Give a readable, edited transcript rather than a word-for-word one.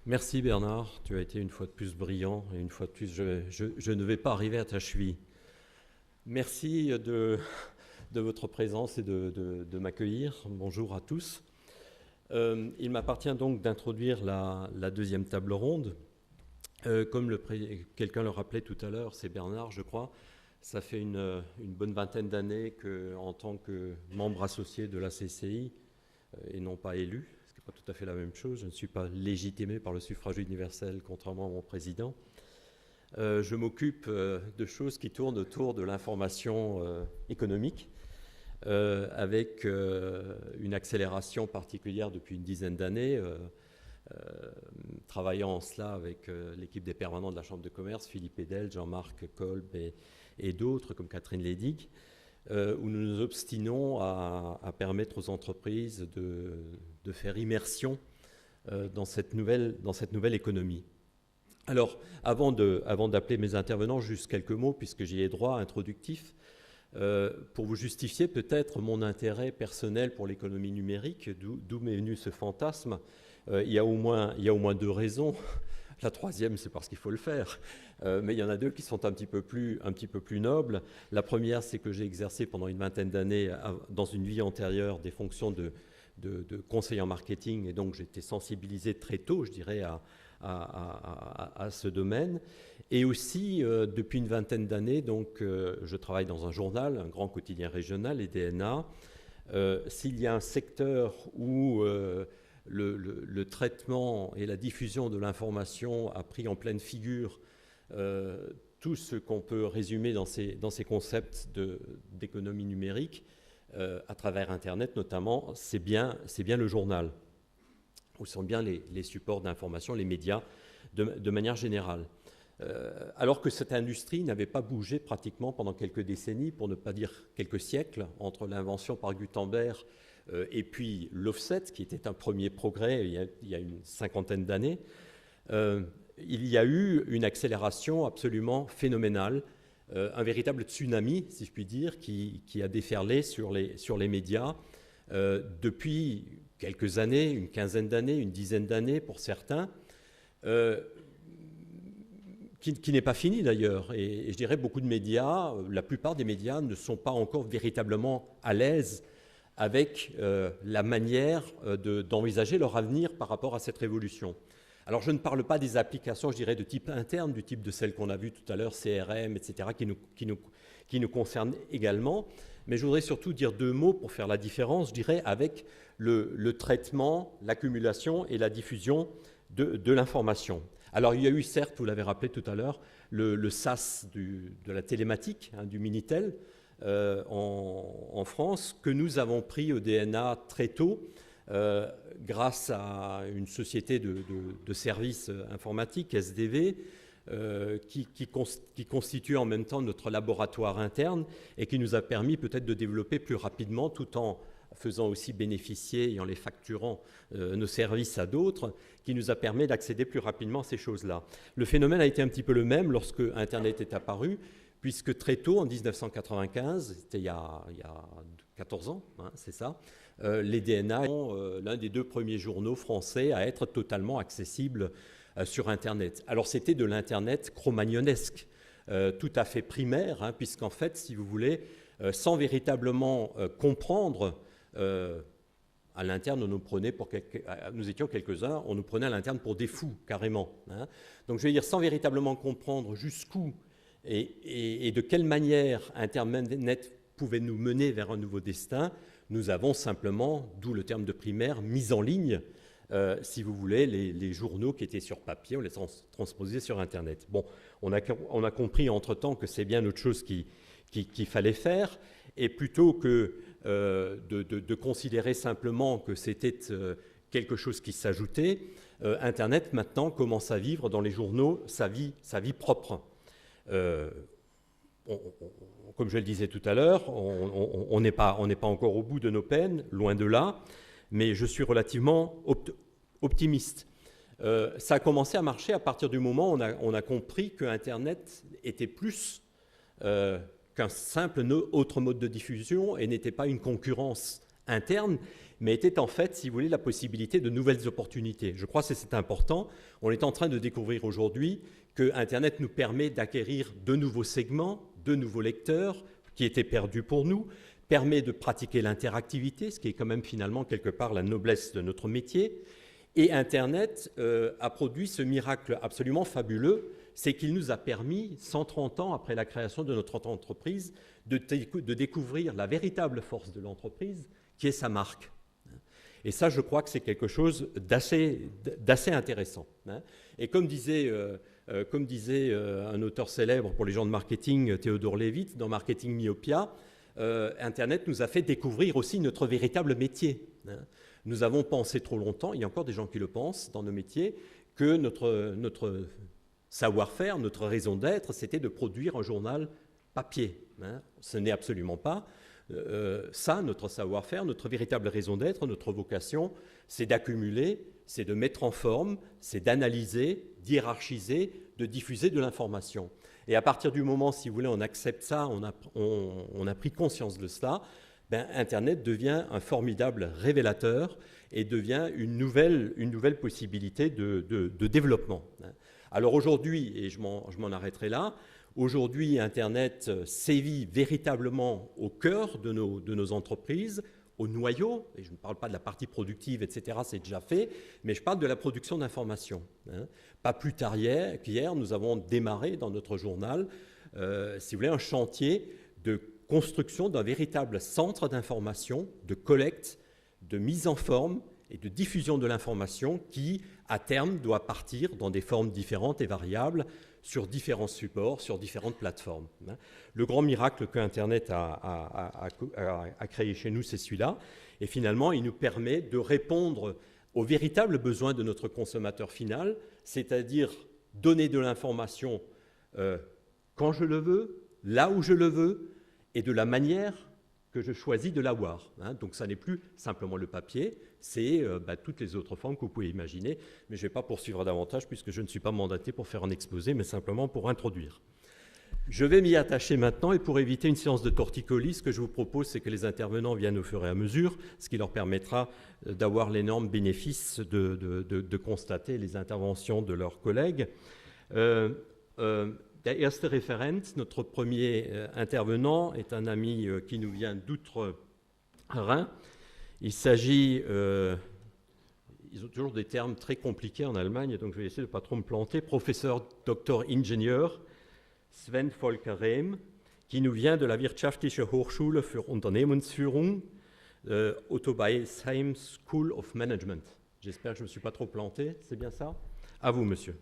Merci Bernard, tu as été une fois de plus brillant et une fois de plus je ne vais pas arriver à ta cheville. Merci de votre présence et de m'accueillir. Bonjour à tous. Il m'appartient donc d'introduire la deuxième table ronde. Comme quelqu'un le rappelait tout à l'heure, c'est Bernard je crois, ça fait une bonne vingtaine d'années qu'en tant que membre associé de la CCI et non pas élu, pas tout à fait la même chose, je ne suis pas légitimé par le suffrage universel, contrairement à mon président. Je m'occupe de choses qui tournent autour de l'information économique, avec une accélération particulière depuis une dizaine d'années, travaillant en cela avec l'équipe des permanents de la Chambre de commerce, Philippe Edel, Jean-Marc Kolb et d'autres, comme Catherine Ledig, où nous nous obstinons à permettre aux entreprises de faire immersion dans cette nouvelle économie. Alors, avant d'appeler mes intervenants, juste quelques mots, puisque j'y ai droit, introductifs, pour vous justifier peut-être mon intérêt personnel pour l'économie numérique, d'où m'est venu ce fantasme. Il y a au moins deux raisons. La troisième, c'est parce qu'il faut le faire. Mais il y en a deux qui sont un petit peu plus nobles. La première, c'est que j'ai exercé pendant une vingtaine d'années, dans une vie antérieure, des fonctions de conseiller en marketing. Et donc, j'ai été sensibilisé très tôt, je dirais, à ce domaine. Et aussi, depuis une vingtaine d'années, donc, je travaille dans un journal, un grand quotidien régional, les DNA. S'il y a un secteur où le traitement et la diffusion de l'information a pris en pleine figure tout ce qu'on peut résumer dans ces concepts d'économie numérique, à travers Internet notamment, c'est bien le journal, où sont bien les supports d'information, les médias, de manière générale. Alors que cette industrie n'avait pas bougé pratiquement pendant quelques décennies, pour ne pas dire quelques siècles, entre l'invention par Gutenberg et puis l'offset, qui était un premier progrès il y a une cinquantaine d'années, il y a eu une accélération absolument phénoménale, un véritable tsunami, si je puis dire, qui a déferlé sur les médias depuis quelques années, une quinzaine d'années, une dizaine d'années pour certains, qui n'est pas fini d'ailleurs. Et je dirais beaucoup de médias, la plupart des médias ne sont pas encore véritablement à l'aise avec la manière d'envisager leur avenir par rapport à cette révolution. Alors je ne parle pas des applications, je dirais, de type interne, du type de celles qu'on a vues tout à l'heure, CRM, etc., qui nous concernent également, mais je voudrais surtout dire deux mots pour faire la différence, je dirais, avec le traitement, l'accumulation et la diffusion de l'information. Alors il y a eu, certes, vous l'avez rappelé tout à l'heure, le SAS de la télématique, du Minitel, en France, que nous avons pris au DNA très tôt, grâce à une société de services informatiques, SDV, qui constitue en même temps notre laboratoire interne et qui nous a permis peut-être de développer plus rapidement, tout en faisant aussi bénéficier et en les facturant nos services à d'autres, qui nous a permis d'accéder plus rapidement à ces choses-là. Le phénomène a été un petit peu le même lorsque Internet est apparu, puisque très tôt, en 1995, c'était il y a 14 ans, hein, c'est ça, les DNA sont l'un des deux premiers journaux français à être totalement accessibles sur Internet. Alors c'était de l'Internet cro-magnonesque, tout à fait primaire, hein, puisqu'en fait, si vous voulez, sans véritablement comprendre, à l'interne, on nous prenait nous étions quelques-uns, on nous prenait à l'interne pour des fous, carrément. Hein. Donc je veux dire, sans véritablement comprendre jusqu'où et de quelle manière Internet pouvait nous mener vers un nouveau destin, nous avons simplement, d'où le terme de primaire, mis en ligne, si vous voulez, les journaux qui étaient sur papier, on les transposait sur Internet. Bon, on a compris entre-temps que c'est bien autre chose qu'il fallait faire, et plutôt que de considérer simplement que c'était quelque chose qui s'ajoutait, Internet maintenant commence à vivre dans les journaux sa vie propre. Comme je le disais tout à l'heure, on n'est pas encore au bout de nos peines, loin de là, mais je suis relativement optimiste. Ça a commencé à marcher à partir du moment où on a compris que Internet était plus qu'un simple autre mode de diffusion et n'était pas une concurrence interne, mais était en fait, si vous voulez, la possibilité de nouvelles opportunités. Je crois que c'est important. On est en train de découvrir aujourd'hui que Internet nous permet d'acquérir de nouveaux segments, de nouveaux lecteurs qui étaient perdus pour nous, permet de pratiquer l'interactivité, ce qui est quand même finalement quelque part la noblesse de notre métier. Et Internet a produit ce miracle absolument fabuleux, c'est qu'il nous a permis, 130 ans après la création de notre entreprise, de découvrir la véritable force de l'entreprise, qui est sa marque. Et ça, je crois que c'est quelque chose d'assez intéressant. Et comme disait un auteur célèbre pour les gens de marketing, Théodore Levitt, dans Marketing Myopia, Internet nous a fait découvrir aussi notre véritable métier. Nous avons pensé trop longtemps, il y a encore des gens qui le pensent dans nos métiers, que notre savoir-faire, notre raison d'être, c'était de produire un journal papier. Ce n'est absolument pas ça, notre savoir-faire, notre véritable raison d'être, notre vocation, c'est d'accumuler, c'est de mettre en forme, c'est d'analyser, d'hiérarchiser, de diffuser de l'information. Et à partir du moment, si vous voulez, on accepte ça, on a pris conscience de cela, Internet devient un formidable révélateur et devient une nouvelle possibilité de développement. Alors aujourd'hui, et je m'en arrêterai là, aujourd'hui, Internet sévit véritablement au cœur de nos entreprises, au noyau, et je ne parle pas de la partie productive, etc., c'est déjà fait, mais je parle de la production d'informations. Pas plus tard qu'hier, nous avons démarré dans notre journal, si vous voulez, un chantier de construction d'un véritable centre d'information, de collecte, de mise en forme et de diffusion de l'information qui, à terme, doit partir dans des formes différentes et variables sur différents supports, sur différentes plateformes. Le grand miracle que Internet a créé chez nous, c'est celui-là. Et finalement, il nous permet de répondre aux véritables besoins de notre consommateur final, c'est-à-dire donner de l'information quand je le veux, là où je le veux, et de la manière que je choisis de l'avoir. Donc ça n'est plus simplement le papier, c'est toutes les autres formes que vous pouvez imaginer, mais je ne vais pas poursuivre davantage puisque je ne suis pas mandaté pour faire un exposé, mais simplement pour introduire. Je vais m'y attacher maintenant, et pour éviter une séance de torticolis, ce que je vous propose, c'est que les intervenants viennent au fur et à mesure, ce qui leur permettra d'avoir l'énorme bénéfice de constater les interventions de leurs collègues. Der erste Referent, notre premier intervenant, est un ami qui nous vient d'Outre-Rhin. Il s'agit, ils ont toujours des termes très compliqués en Allemagne, donc je vais essayer de ne pas trop me planter, professeur docteur ingénieur Sven Volker Rehm, qui nous vient de la Wirtschaftliche Hochschule für Unternehmensführung, Otto Beisheim School of Management. J'espère que je ne me suis pas trop planté, c'est bien ça? À vous, monsieur.